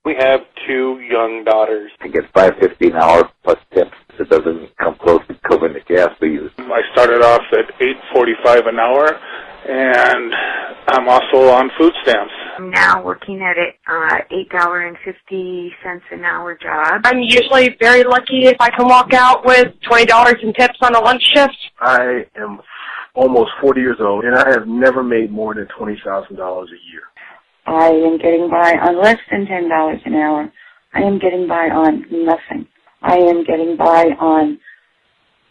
We have two young daughters. I get $5.50 an hour plus tips. It doesn't come close to covering the gas we use. I started off at $8.45 an hour, and I'm also on food stamps. I'm now working at an $8.50 an hour job. I'm usually very lucky if I can walk out with $20 in tips on a lunch shift. I am almost 40 years old, and I have never made more than $20,000 a year. I am getting by on less than $10 an hour. I am getting by on nothing. I am getting by on,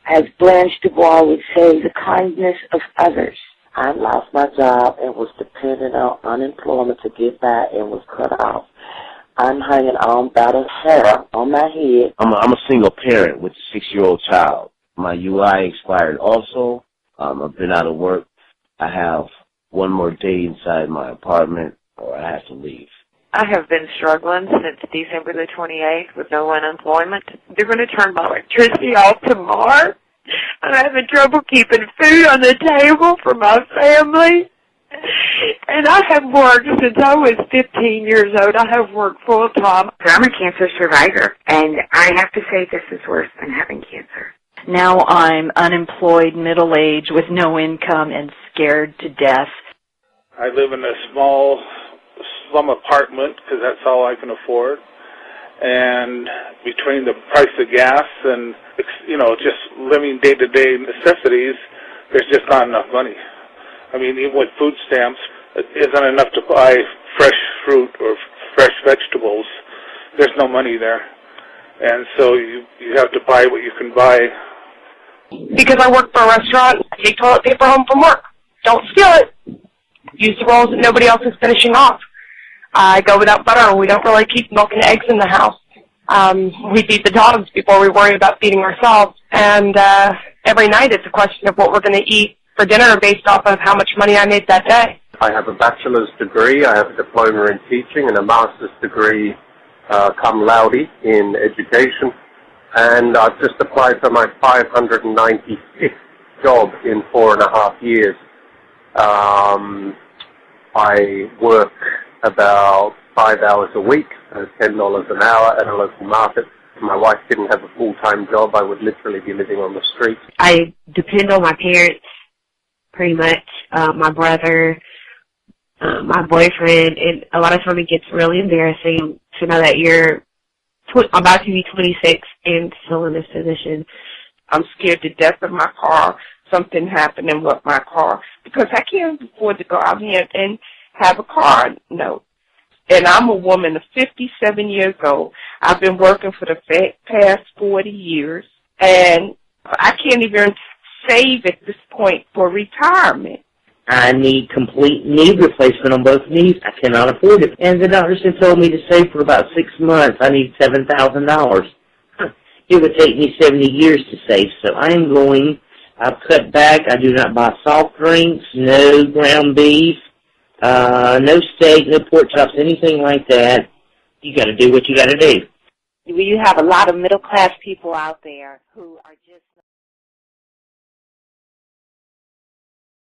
as Blanche Dubois would say, the kindness of others. I lost my job and was dependent on unemployment to get by and was cut off. I'm hanging on about a hair on my head. I'm a single parent with a 6-year-old child. My UI expired also. I've been out of work. I have one more day inside my apartment or I have to leave. I have been struggling since December the 28th with no unemployment. They're going to turn my electricity off tomorrow. I'm having trouble keeping food on the table for my family. And I have worked since I was 15 years old. I have worked full time. I'm a cancer survivor, and I have to say this is worse than having cancer. Now I'm unemployed, middle-aged, with no income, and scared to death. I live in a small slum apartment because that's all I can afford. And between the price of gas and, just living day-to-day necessities, there's just not enough money. I mean, even with food stamps, it isn't enough to buy fresh fruit or fresh vegetables. There's no money there. And so you have to buy what you can buy. Because I work for a restaurant, I take toilet paper home from work. Don't steal it. Use the rolls that nobody else is finishing off. I go without butter. We don't really keep milk and eggs in the house. We feed the dogs before we worry about feeding ourselves. And every night it's a question of what we're going to eat for dinner based off of how much money I made that day. I have a bachelor's degree, I have a diploma in teaching, and a master's degree cum laude in education. And I've just applied for my 595th job in 4.5 years. I work about 5 hours a week, $10 an hour at a local market. If my wife didn't have a full-time job, I would literally be living on the street. I depend on my parents, pretty much, my brother, my boyfriend, and a lot of times it gets really embarrassing to know that you're about to be 26 and still in this position. I'm scared to death of my car, something happening with my car, because I can't afford to go out here and have a car note. And I'm a woman of 57 years old. I've been working for the past 40 years, and I can't even save at this point for retirement. I need complete knee replacement on both knees. I cannot afford it. And the doctors have told me to save for about 6 months. I need $7,000. It would take me 70 years to save, so I am going. I've cut back. I do not buy soft drinks, no ground beef, no steak, no pork chops, anything like that. You got to do what you got to do. You have a lot of middle-class people out there who are just